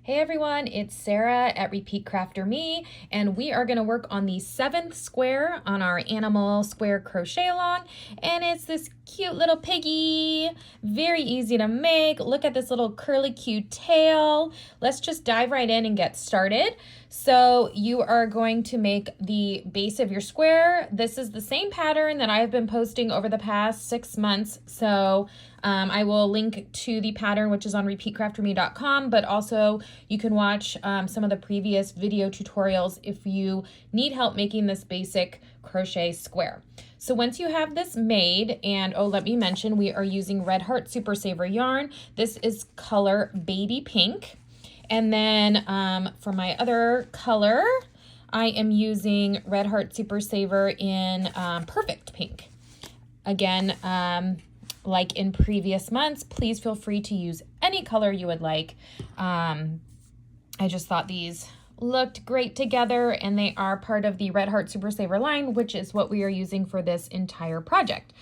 Hey everyone, it's Sarah at Repeat Crafter Me, and we are going to work on the 7th square on our Animal Square Crochet-Along, and it's this cute little piggy, very easy to make. Look at this little curly cute tail. Let's just dive right in and get started. So you are going to make the base of your square. This is the same pattern that I've been posting over the past 6 months, so I will link to the pattern, which is on repeatcrafterme.com, but also you can watch some of the previous video tutorials if you need help making this basic crochet square. So once you have this made, and oh, let me mention, we are using Red Heart Super Saver yarn. This is color baby pink. And then for my other color, I am using Red Heart Super Saver in Perfect Pink. Again, like in previous months, please feel free to use any color you would like. I just thought these looked great together, and they are part of the Red Heart Super Saver line, which is what we are using for this entire project.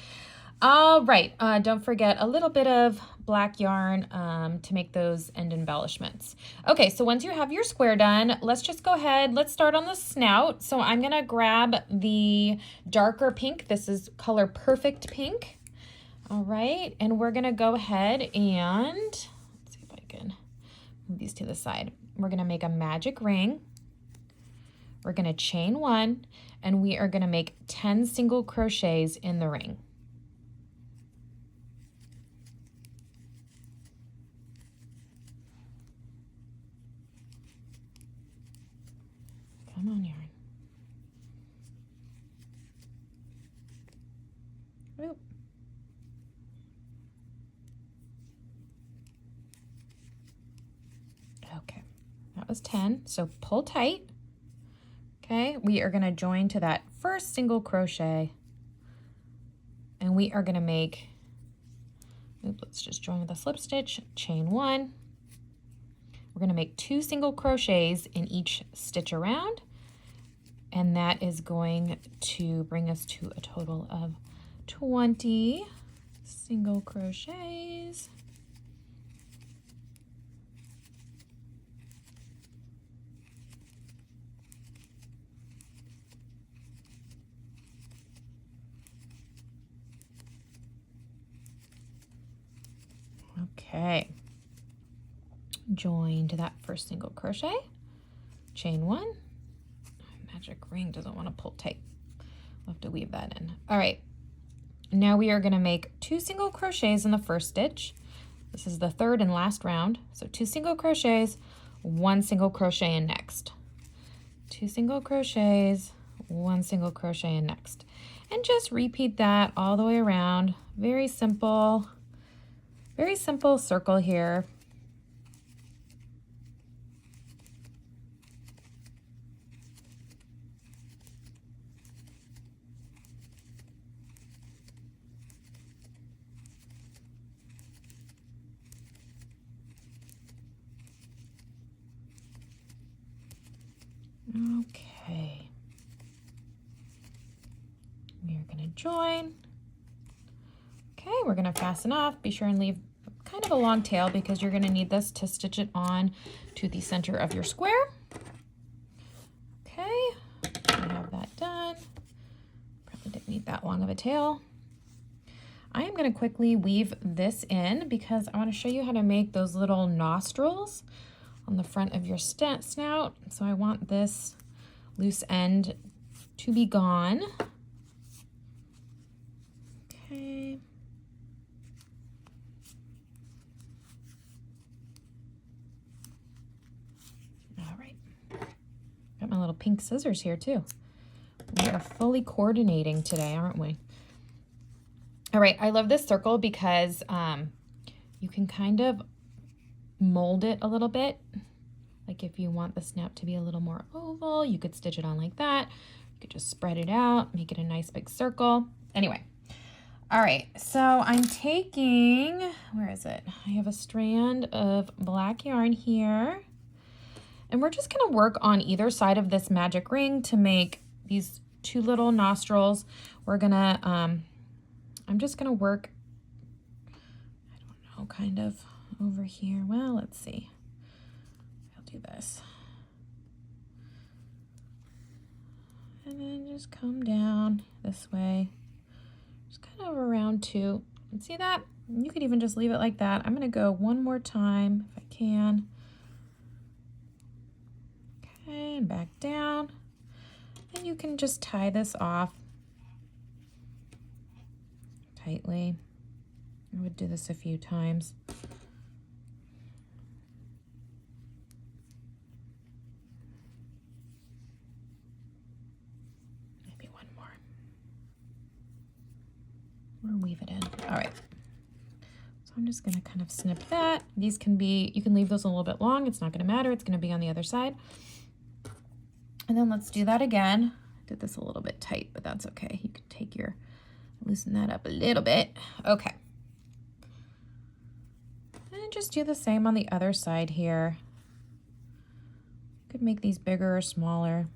All right, don't forget a little bit of black yarn to make those end embellishments. Okay, so once you have your square done, let's just go ahead, let's start on the snout. So I'm gonna grab the darker pink. This is color Perfect Pink. All right, and we're gonna go ahead and, let's see if I can move these to the side. We're gonna make a magic ring. We're gonna chain 1, and we are gonna make 10 single crochets in the ring. Come on, yarn. Oop. Okay, that was 10, so pull tight. Okay, we are gonna join to that first single crochet, and we are gonna make, let's just join with a slip stitch, chain 1. We're gonna make 2 single crochets in each stitch around, and that is going to bring us to a total of 20 single crochets. Okay, join to that first single crochet, chain 1. Magic ring doesn't want to pull tight. We'll have to weave that in. All right, now we are going to make 2 single crochets in the first stitch. This is the third and last round, so 2 single crochets, 1 single crochet in next. 2 single crochets, 1 single crochet in next, and just repeat that all the way around. Very simple circle here. Okay, we are going to join. Okay, we're going to fasten off. Be sure and leave kind of a long tail because you're going to need this to stitch it on to the center of your square. Okay, we have that done. Probably didn't need that long of a tail. I am going to quickly weave this in because I want to show you how to make those little nostrils on the front of your snout. So I want this loose end to be gone. Okay. All right. Got my little pink scissors here too. We are fully coordinating today, aren't we? All right, I love this circle because you can kind of mold it a little bit. Like if you want the snout to be a little more oval, you could stitch it on like that. You could just spread it out, make it a nice big circle. Anyway, all right, so I'm taking, where is it? I have a strand of black yarn here, and we're just gonna work on either side of this magic ring to make these 2 little nostrils. We're gonna, I'm just gonna work, I don't know, kind of over here. Well, let's see. do this. And then just come down this way. Just kind of around 2. And see that? You could even just leave it like that. I'm going to go one more time if I can. Okay, and back down. And you can just tie this off tightly. I would do this a few times. Maybe one more. Or weave it in. All right. So I'm just going to kind of snip that. These can be, you can leave those a little bit long. It's not going to matter. It's going to be on the other side. And then let's do that again. I did this a little bit tight, but that's okay. You can take your, loosen that up a little bit. Okay. And just do the same on the other side here. You could make these bigger or smaller.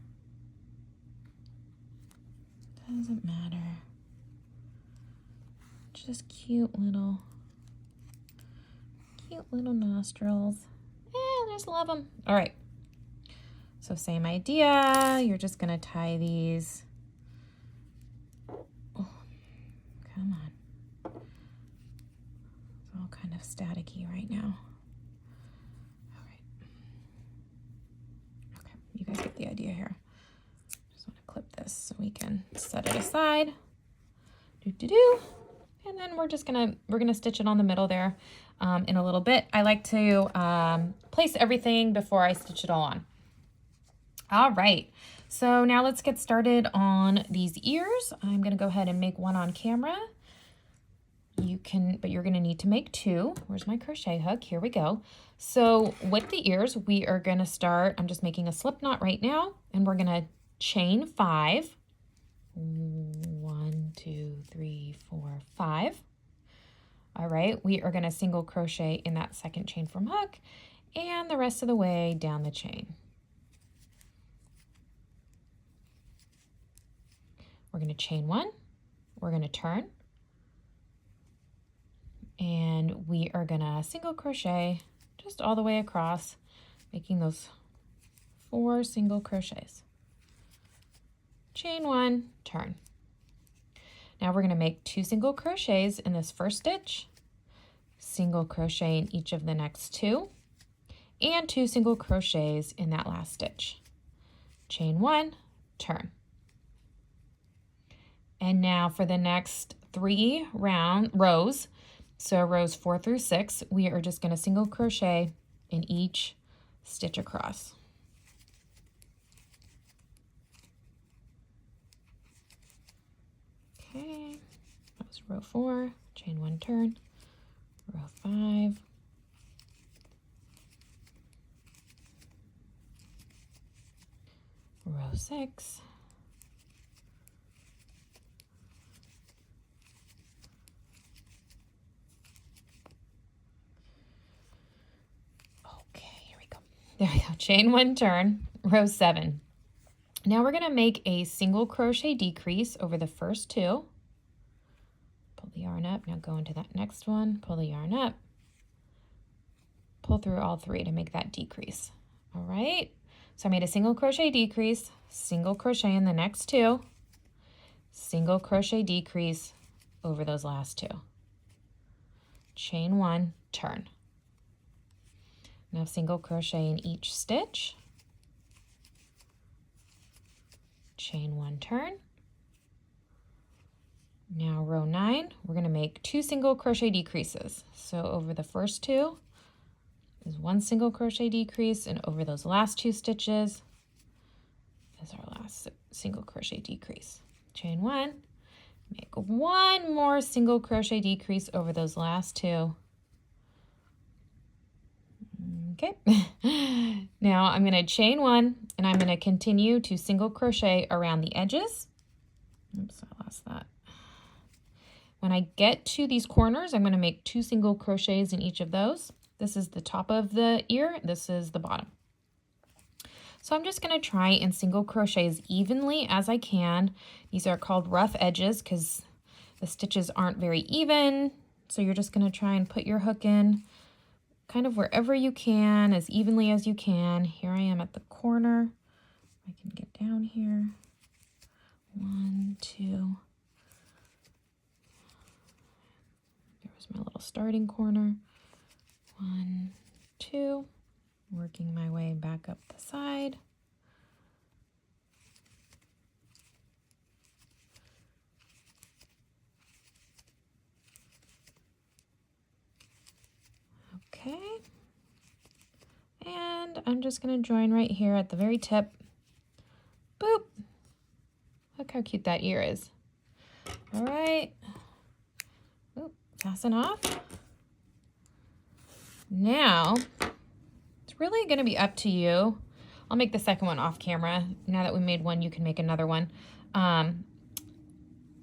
Doesn't matter. Just cute little nostrils. Yeah, just love them. All right. So same idea. You're just gonna tie these. Oh, come on. It's all kind of staticky right now. All right. Okay, you guys get the idea here. Just want to clip this so we can set it aside. And then we're gonna stitch it on the middle there in a little bit. I like to place everything before I stitch it all on. All right, so now let's get started on these ears. I'm gonna go ahead and make one on camera. But you're gonna need to make 2. Where's my crochet hook? Here we go. So with the ears, we are gonna start, I'm just making a slip knot right now, and we're gonna chain 5. 1, 2, 3, 4, 5. All right, we are gonna single crochet in that second chain from hook and the rest of the way down the chain. We're going to chain 1, we're going to turn, and we are going to single crochet just all the way across, making those 4 single crochets. Chain 1, turn. Now we're going to make 2 single crochets in this first stitch, single crochet in each of the next 2, and 2 single crochets in that last stitch. Chain 1, turn. And now for the next 3 rows, so rows 4 through 6, we are just going to single crochet in each stitch across. Okay, that was row 4, chain 1, turn, row 5, row 6, there we go, chain 1, turn, row 7. Now we're going to make a single crochet decrease over the first 2. Pull the yarn up, now go into that next one, pull the yarn up, pull through all 3 to make that decrease. All right, so I made a single crochet decrease, single crochet in the next 2, single crochet decrease over those last 2. Chain 1, turn. Now single crochet in each stitch, chain 1, turn. Now row 9, we're going to make 2 single crochet decreases. So over the first 2 is 1 single crochet decrease, and over those last 2 stitches is our last single crochet decrease. Chain 1, make 1 more single crochet decrease over those last 2. Okay, now I'm going to chain 1, and I'm going to continue to single crochet around the edges. Oops, I lost that. When I get to these corners, I'm going to make 2 single crochets in each of those. This is the top of the ear, this is the bottom. So I'm just going to try and single crochet as evenly as I can. These are called rough edges because the stitches aren't very even. So you're just going to try and put your hook in kind of wherever you can, as evenly as you can. Here I am at the corner. I can get down here. 1, 2. There's my little starting corner. 1, 2. Working my way back up the side. Okay. And I'm just going to join right here at the very tip. Boop. Look how cute that ear is. All right. Oop, fasten off. Now, it's really going to be up to you. I'll make the second one off camera. Now that we made one, you can make another one.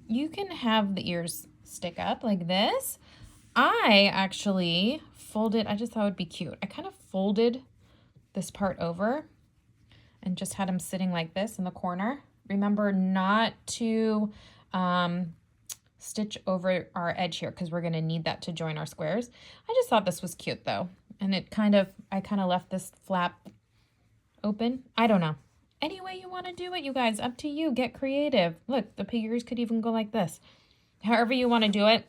You can have the ears stick up like this. I actually folded, I just thought it would be cute. I kind of folded this part over and just had them sitting like this in the corner. Remember not to stitch over our edge here because we're going to need that to join our squares. I just thought this was cute though. And I kind of left this flap open. I don't know. Any way you want to do it, you guys, up to you. Get creative. Look, the pig ears could even go like this. However you want to do it.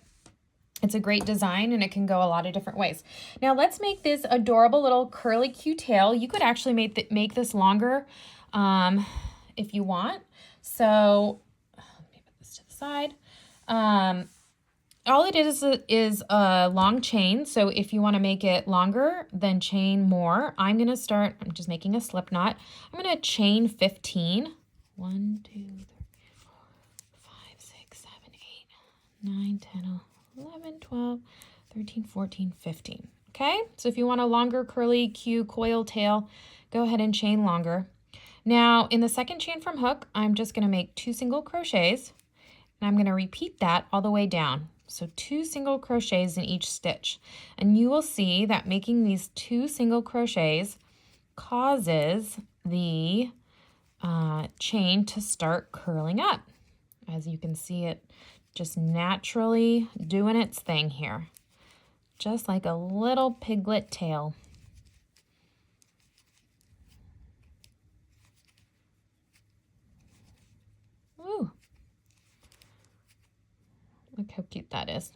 It's a great design and it can go a lot of different ways. Now let's make this adorable little curly Q tail. You could actually make this longer if you want. So let me put this to the side. All it is a long chain. So if you want to make it longer, then chain more. I'm just making a slip knot. I'm going to chain 15. 1, 2, 3, 4, 5, 6, 7, 8, 9, 10, 11, 12, 13, 14, 15. Okay, so if you want a longer curly Q coil tail, go ahead and chain longer. Now in the second chain from hook, I'm just going to make 2 single crochets and I'm going to repeat that all the way down. So 2 single crochets in each stitch. And you will see that making these 2 single crochets causes the chain to start curling up. As you can see it just naturally doing its thing here. Just like a little piglet tail. Ooh. Look how cute that is.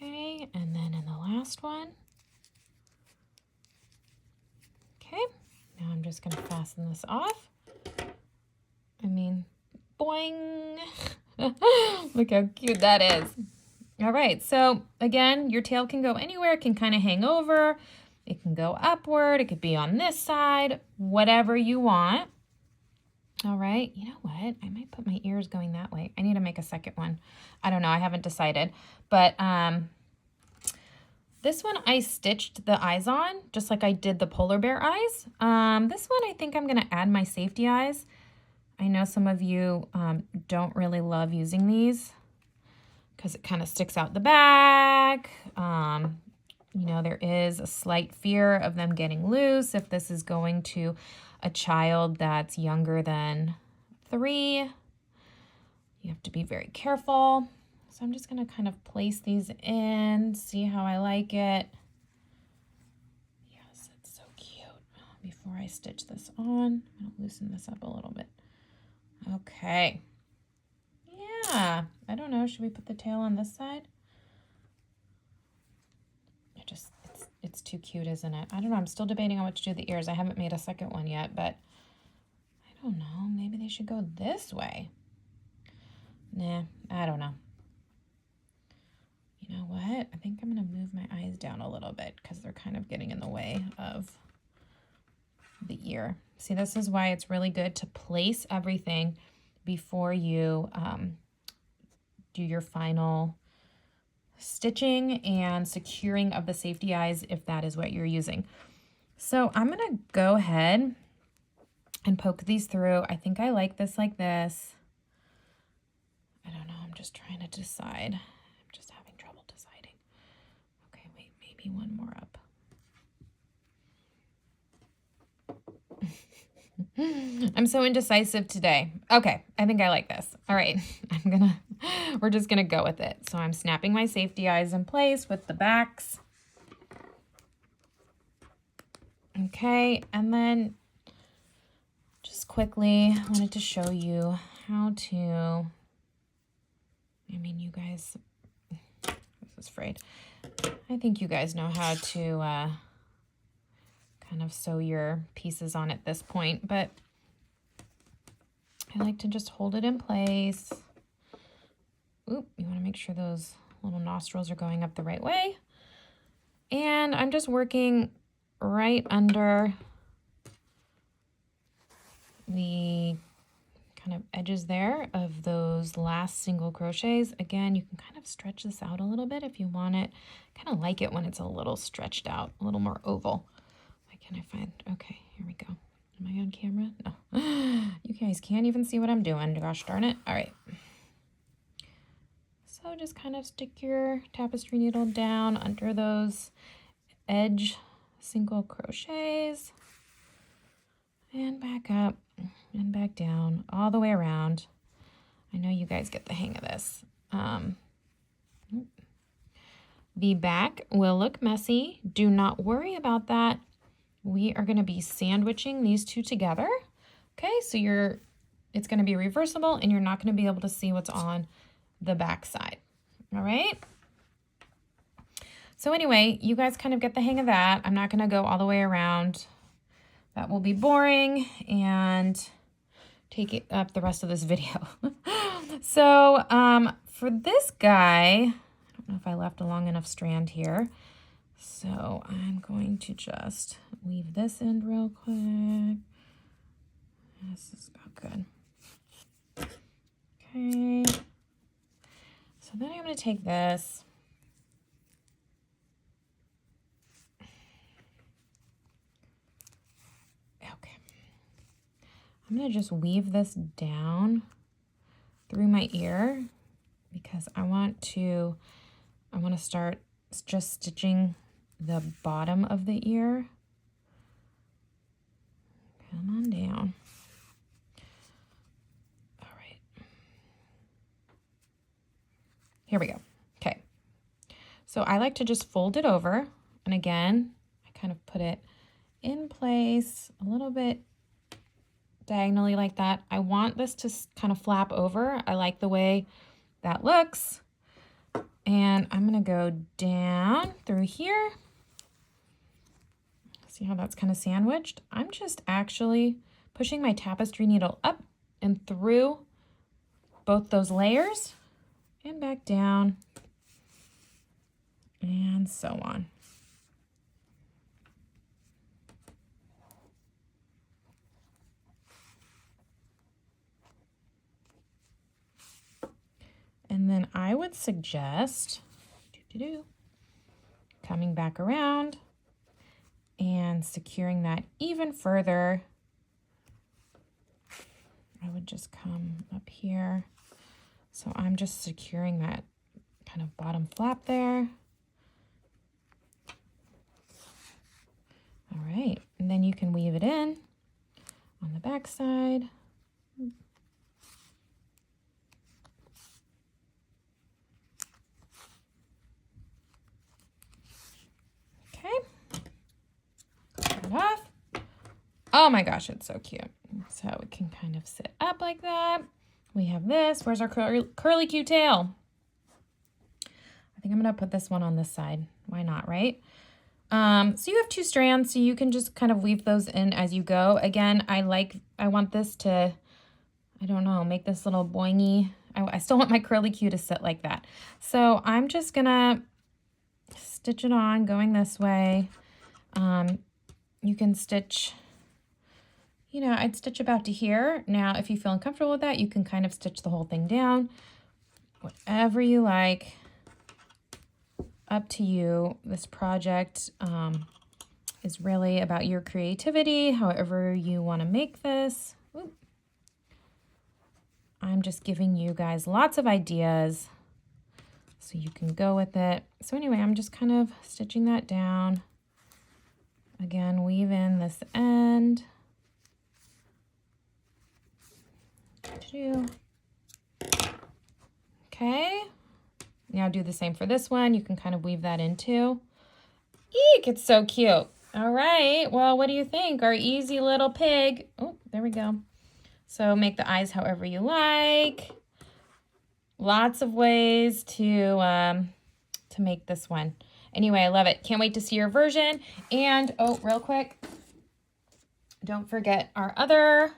Okay, and then in the last one. Okay, now I'm just going to fasten this off. I mean, boing! Look how cute that is. All right, so again, your tail can go anywhere. It can kind of hang over. It can go upward. It could be on this side, whatever you want. All right, you know what? I might put my ears going that way. I need to make a second one. I don't know. I haven't decided. But this one I stitched the eyes on, just like I did the polar bear eyes. This one I think I'm going to add my safety eyes. I know some of you don't really love using these because it kind of sticks out the back. You know, there is a slight fear of them getting loose if this is going to a child that's younger than 3. You have to be very careful. So I'm just going to kind of place these in, see how I like it. Yes, it's so cute. Before I stitch this on, I'm going to loosen this up a little bit. Okay. Yeah, I don't know. Should we put the tail on this side? It's too cute, isn't it? I don't know. I'm still debating on what to do with the ears. I haven't made a second one yet, but I don't know. Maybe they should go this way. Nah, I don't know. You know what? I think I'm going to move my eyes down a little bit because they're kind of getting in the way of the ear. See, this is why it's really good to place everything before you do your final stitching and securing of the safety eyes if that is what you're using. So I'm going to go ahead and poke these through. I think I like this like this. I don't know. I'm just trying to decide. I'm just having trouble deciding. Okay, wait, maybe one more up. I'm so indecisive today. Okay, I think I like this. All right, we're just gonna go with it. So I'm snapping my safety eyes in place with the backs. Okay, and then just quickly wanted to show you how to, you guys, this is frayed. I think you guys know how to kind of sew your pieces on at this point, but I like to just hold it in place. Oop, you want to make sure those little nostrils are going up the right way. And I'm just working right under the kind of edges there of those last single crochets. Again, you can kind of stretch this out a little bit if you want it. Kind of like it when it's a little stretched out, a little more oval. What can I find? Okay, here we go. Am I on camera? No. You guys can't even see what I'm doing. Gosh darn it. All right. So just kind of stick your tapestry needle down under those edge single crochets and back up and back down all the way around. I know you guys get the hang of this. The back will look messy. Do not worry about that. We are going to be sandwiching these two together. Okay, so it's going to be reversible and you're not going to be able to see what's on the back side. All right. So anyway, you guys kind of get the hang of that. I'm not going to go all the way around. That will be boring and take it up the rest of this video. So for this guy, I don't know if I left a long enough strand here. So I'm going to just weave this in real quick. This is about good. Okay. So then I'm going to take this. Okay. I'm going to just weave this down through my ear because I want to start just stitching the bottom of the ear. Come on down. All right. Here we go. Okay. So I like to just fold it over. And again, I kind of put it in place a little bit diagonally like that. I want this to kind of flap over. I like the way that looks. And I'm going to go down through here. See how that's kind of sandwiched? I'm just actually pushing my tapestry needle up and through both those layers and back down and so on. And then I would suggest coming back around and securing that even further. I would just come up here. So I'm just securing that kind of bottom flap there. All right, and then you can weave it in on the back side. Off. Oh my gosh, it's so cute. So it can kind of sit up like that. We have this. Where's our curly cute tail? I think I'm gonna put this one on this side. Why not, right? So you have two strands, so you can just kind of weave those in as you go. Again, I want this to, I don't know, make this little boingy. I still want my curly cue to sit like that. So I'm just gonna stitch it on going this way. You can stitch, I'd stitch about to here. Now, if you feel uncomfortable with that, you can kind of stitch the whole thing down. Whatever you like, up to you. This project is really about your creativity, however you want to make this. Oop. I'm just giving you guys lots of ideas so you can go with it. So anyway, I'm just kind of stitching that down. Again, weave in this end. 2. Okay. Now do the same for this one. You can kind of weave that in too. Eek, it's so cute. All right, well, what do you think? Our easy little pig. Oh, there we go. So make the eyes however you like. Lots of ways to make this one. Anyway, I love it. Can't wait to see your version. And, oh, real quick, don't forget our other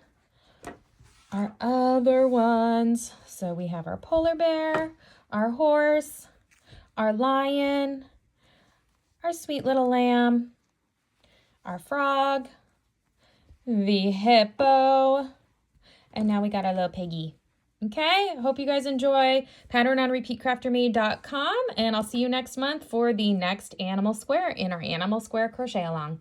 ones. So we have our polar bear, our horse, our lion, our sweet little lamb, our frog, the hippo, and now we got our little piggy. Okay, I hope you guys enjoy patternonrepeatcrafterme.com, and I'll see you next month for the next Animal Square in our Animal Square Crochet Along.